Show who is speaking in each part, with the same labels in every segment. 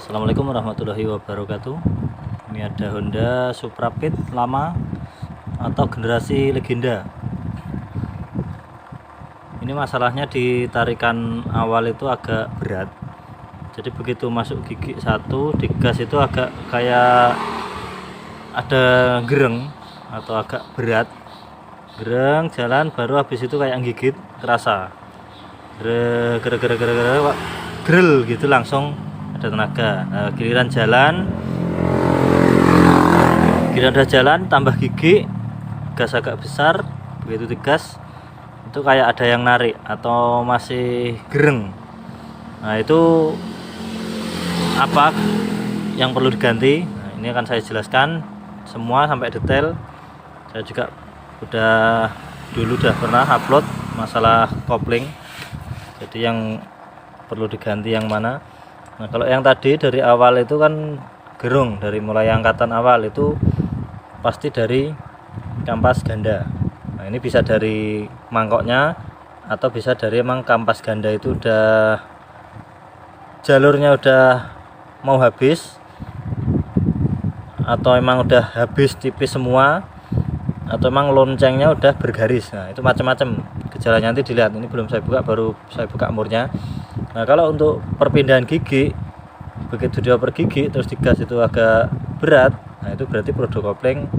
Speaker 1: Assalamualaikum warahmatullahi wabarakatuh. Ini ada Honda Supra Pit lama atau generasi legenda. Ini masalahnya di tarikan awal itu agak berat. Jadi begitu masuk gigi satu di gas itu agak kayak ada gereng atau agak berat. Gereng jalan baru habis itu kayak gigit terasa. Grel gitu langsung ada tenaga. Nah, giliran udah jalan tambah gigi, gas agak besar, begitu digas itu kayak ada yang narik atau masih gereng. Nah, itu apa yang perlu diganti? Nah, ini akan saya jelaskan semua sampai detail. Saya juga udah pernah upload masalah kopling, jadi yang perlu diganti yang mana. Nah, kalau yang tadi dari awal itu kan gerung, dari mulai angkatan awal itu pasti dari kampas ganda. Nah, ini bisa dari mangkoknya atau bisa dari emang kampas ganda itu udah jalurnya udah mau habis, atau emang udah habis tipis semua, atau emang loncengnya udah bergaris. Nah, itu macam-macam gejalanya, nanti dilihat. Ini belum saya buka, baru saya buka murnya. Nah, kalau untuk perpindahan gigi, begitu dioper gigi terus digas itu agak berat, nah itu berarti produk kopling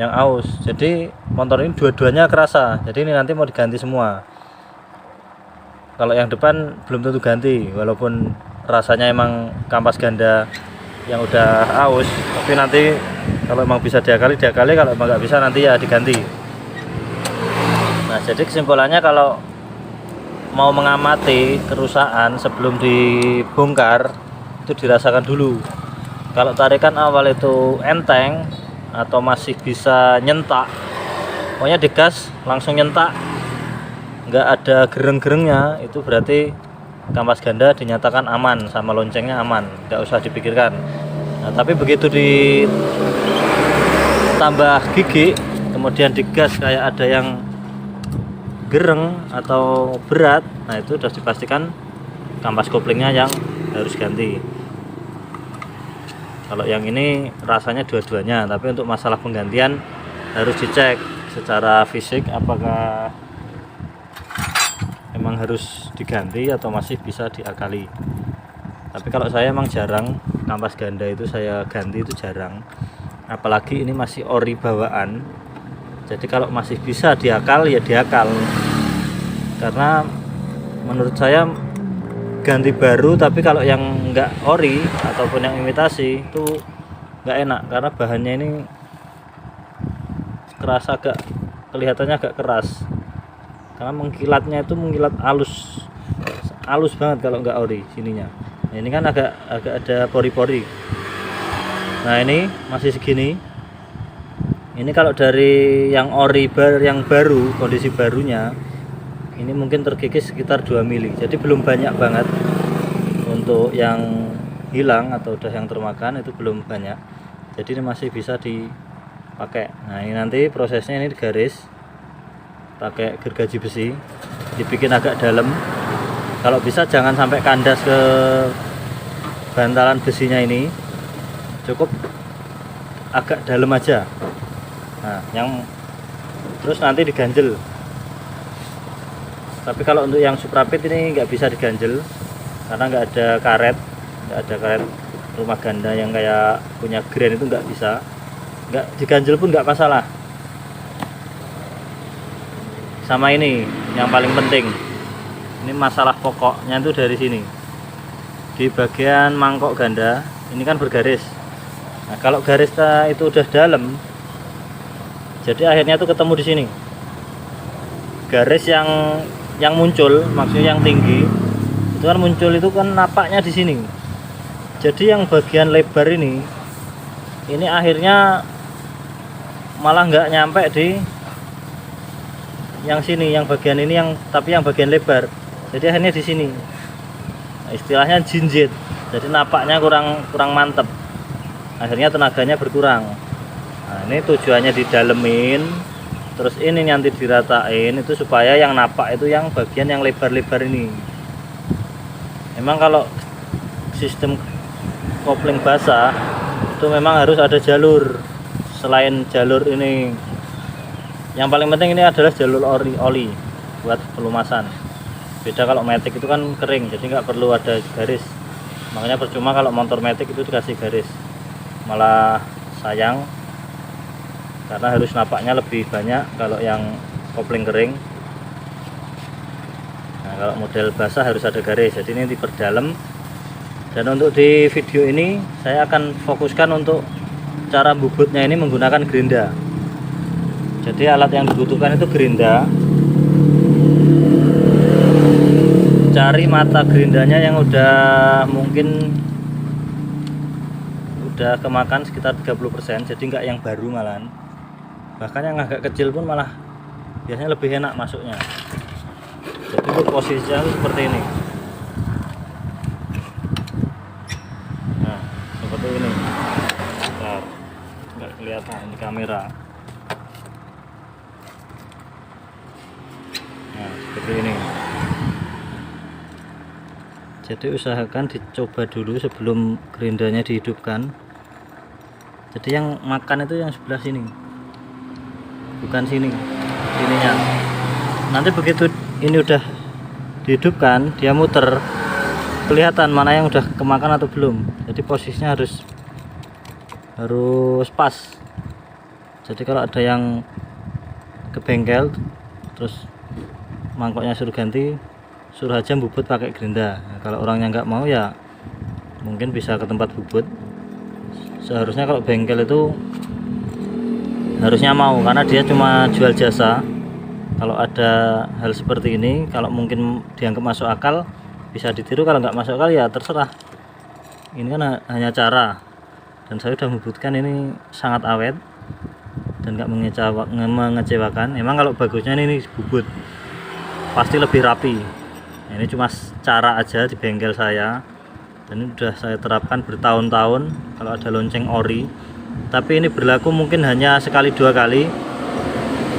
Speaker 1: yang aus. Jadi motor ini dua-duanya kerasa, jadi ini nanti mau diganti semua. Kalau yang depan belum tentu ganti, walaupun rasanya emang kampas ganda yang udah aus, tapi nanti kalau emang bisa diakali, kalau emang nggak bisa nanti ya diganti. Nah, jadi kesimpulannya kalau mau mengamati kerusakan sebelum dibongkar itu dirasakan dulu. Kalau tarikan awal itu enteng atau masih bisa nyentak, pokoknya digas langsung nyentak, nggak ada gereng-gerengnya, itu berarti kampas ganda dinyatakan aman, sama loncengnya aman, nggak usah dipikirkan. Nah, tapi begitu ditambah gigi kemudian digas kayak ada yang gereng atau berat, nah itu sudah dipastikan kampas koplingnya yang harus ganti. Kalau yang ini rasanya dua-duanya, tapi untuk masalah penggantian harus dicek secara fisik apakah emang harus diganti atau masih bisa diakali. Tapi kalau saya emang jarang kampas ganda itu saya ganti, itu jarang, apalagi ini masih ori bawaan. Jadi kalau masih bisa diakal ya diakal, karena menurut saya ganti baru tapi kalau yang enggak ori ataupun yang imitasi itu enggak enak, karena bahannya ini kerasa kelihatannya agak keras, karena mengkilatnya itu mengkilat halus banget kalau enggak ori sininya. Nah, ini kan agak ada pori-pori. Nah, ini masih segini. Ini kalau dari yang ori yang baru, kondisi barunya ini mungkin terkikis sekitar 2 mili. Jadi belum banyak banget. Untuk yang hilang atau udah yang termakan itu belum banyak. Jadi ini masih bisa dipakai. Nah, ini nanti prosesnya ini digaris pakai gergaji besi, dibikin agak dalam. Kalau bisa jangan sampai kandas ke bantalan besinya ini, cukup agak dalam aja. Nah, yang terus nanti diganjel. Tapi kalau untuk yang Supra Pit ini nggak bisa diganjel karena nggak ada karet rumah ganda yang kayak punya grand, itu nggak bisa. Nggak diganjel pun nggak masalah. Sama ini yang paling penting, ini masalah pokoknya itu dari sini, di bagian mangkok ganda ini kan bergaris. Nah, kalau garisnya itu udah dalam, jadi akhirnya tuh ketemu di sini. Garis yang muncul, maksudnya yang tinggi, itu kan muncul itu kan napaknya di sini. Jadi yang bagian lebar ini akhirnya malah nggak nyampe di yang sini, yang bagian ini tapi yang bagian lebar. Jadi akhirnya di sini. Nah, istilahnya jinjit. Jadi napaknya kurang mantep. Akhirnya tenaganya berkurang. Nah, ini tujuannya didalemin, terus ini nanti diratain itu supaya yang napak itu yang bagian yang lebar-lebar ini. Emang kalau sistem kopling basah itu memang harus ada jalur. Selain jalur ini, yang paling penting ini adalah jalur oli buat pelumasan. Beda kalau matic itu kan kering, jadi nggak perlu ada garis. Makanya percuma kalau motor matic itu dikasih garis, malah sayang karena harus napaknya lebih banyak kalau yang kopling kering. Nah, kalau model basah harus ada garis, jadi ini diperdalam. Dan untuk di video ini saya akan fokuskan untuk cara bubutnya ini menggunakan gerinda. Jadi alat yang dibutuhkan itu gerinda. Cari mata gerindanya yang udah mungkin udah kemakan sekitar 30%, jadi enggak yang baru malahan. Bahkan yang agak kecil pun malah biasanya lebih enak masuknya. Jadi untuk posisinya seperti ini. Nah, seperti ini. Bentar, nggak kelihatan di kamera. Nah, seperti ini. Jadi usahakan dicoba dulu sebelum gerindanya dihidupkan. Jadi yang makan itu yang sebelah sini, bukan sini, ininya. Nanti begitu ini udah dihidupkan, dia muter, kelihatan mana yang udah kemakan atau belum. Jadi posisinya harus pas. Jadi kalau ada yang ke bengkel terus mangkoknya suruh ganti, suruh aja bubut pakai gerinda. Nah, kalau orangnya nggak mau ya mungkin bisa ke tempat bubut. Seharusnya kalau bengkel itu harusnya mau, karena dia cuma jual jasa. Kalau ada hal seperti ini, kalau mungkin dianggap masuk akal bisa ditiru, kalau nggak masuk akal ya terserah. Ini kan hanya cara, dan saya sudah membuktikan ini sangat awet dan nggak mengecewakan. Emang kalau bagusnya ini bubut pasti lebih rapi. Nah, ini cuma cara aja di bengkel saya, dan ini sudah saya terapkan bertahun-tahun kalau ada lonceng ori. Tapi ini berlaku mungkin hanya sekali dua kali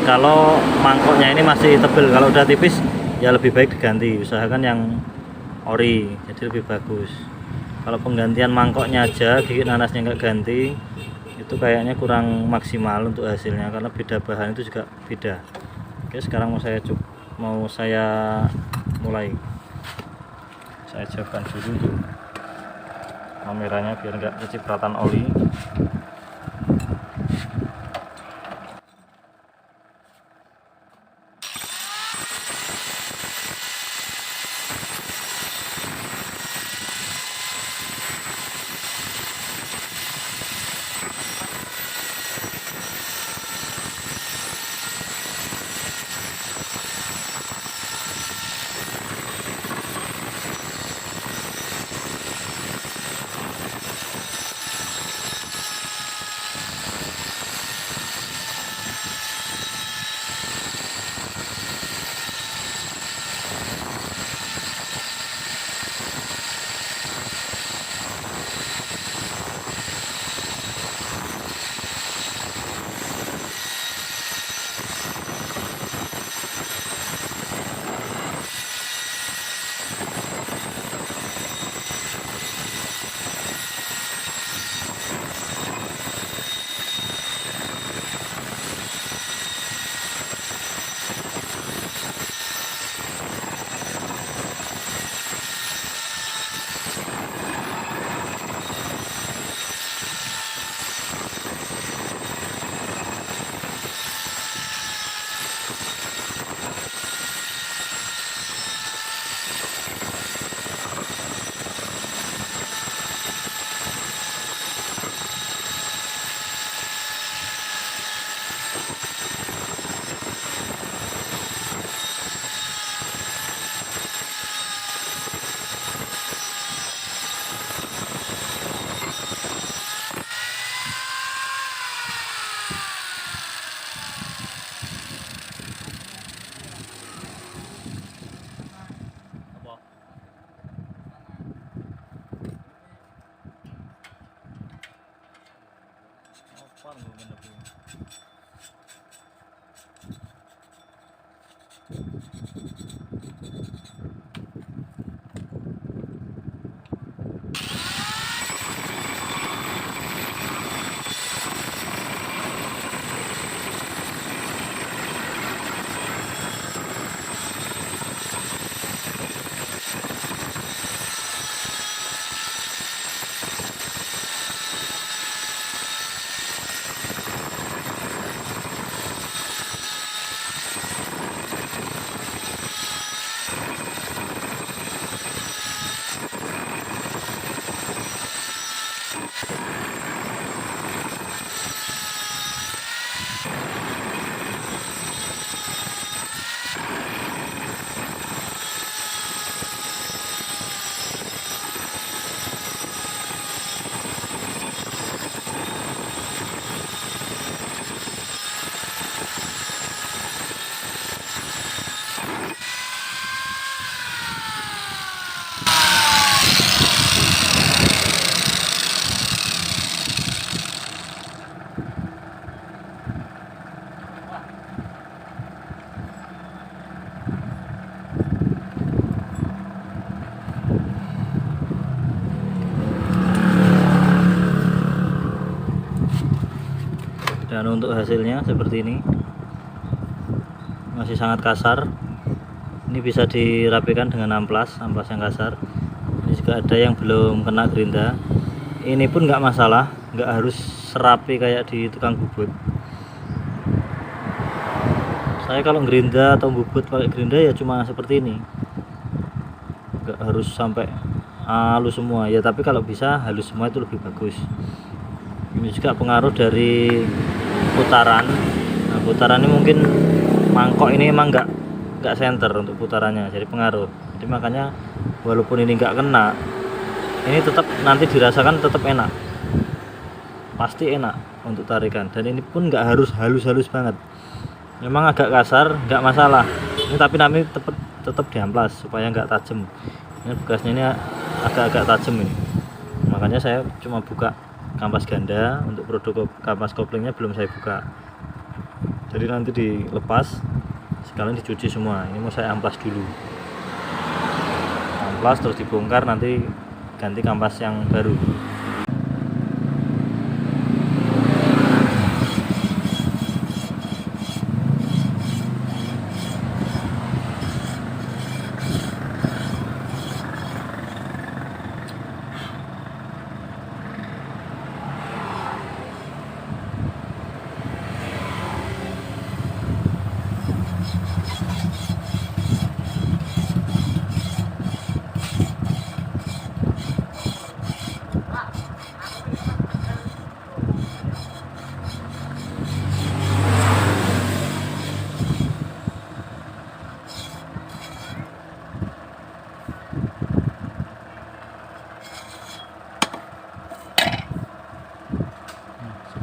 Speaker 1: kalau mangkoknya ini masih tebal. Kalau udah tipis ya lebih baik diganti, usahakan yang ori, jadi lebih bagus. Kalau penggantian mangkoknya aja, gigit nanasnya nggak ganti, itu kayaknya kurang maksimal untuk hasilnya, karena beda bahan itu juga beda. Oke, sekarang mau saya mulai. Saya jauhkan dulu untuk kameranya biar nggak kecipratan oli. Dan untuk hasilnya seperti ini, masih sangat kasar. Ini bisa dirapikan dengan amplas yang kasar. Ini juga ada yang belum kena gerinda. Ini pun nggak masalah, nggak harus serapi kayak di tukang bubut. Saya kalau gerinda atau bubut pakai gerinda ya cuma seperti ini, nggak harus sampai halus semua ya, tapi kalau bisa halus semua itu lebih bagus. Ini juga pengaruh dari putaran. Nah, putaran ini mungkin mangkok ini emang nggak center untuk putarannya, jadi pengaruh. Jadi makanya walaupun ini nggak kena, ini tetap nanti dirasakan tetap enak, pasti enak untuk tarikan. Dan ini pun nggak harus halus-halus banget, memang agak kasar nggak masalah ini, tapi nanti tetap diamplas supaya nggak tajam. Ini bekasnya ini agak-agak tajam ini, makanya saya cuma buka kampas ganda. Untuk produk kampas koplingnya belum saya buka, jadi nanti dilepas sekalian dicuci semua. Ini mau saya amplas dulu, amplas terus dibongkar, nanti ganti kampas yang baru.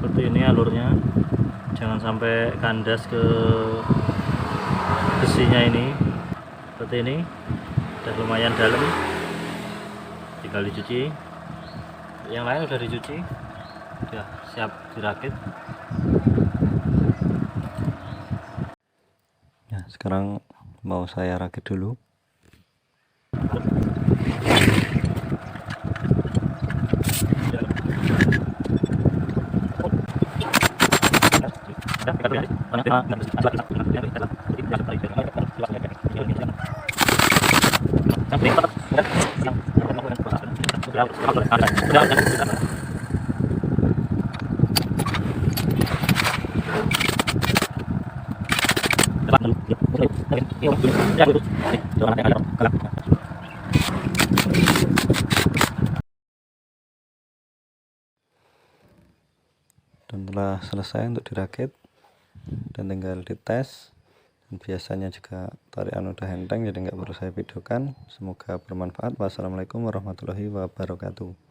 Speaker 1: Seperti ini alurnya, jangan sampai kandas ke besinya ini. Seperti ini udah lumayan dalam, tinggal dicuci. Yang lain udah dicuci, udah siap dirakit. Nah, sekarang mau saya rakit dulu. Dan telah selesai untuk dirakit dan tinggal dites. Dan biasanya juga tarikan udah enteng, jadi nggak perlu saya videokan. Semoga bermanfaat. Wassalamualaikum warahmatullahi wabarakatuh.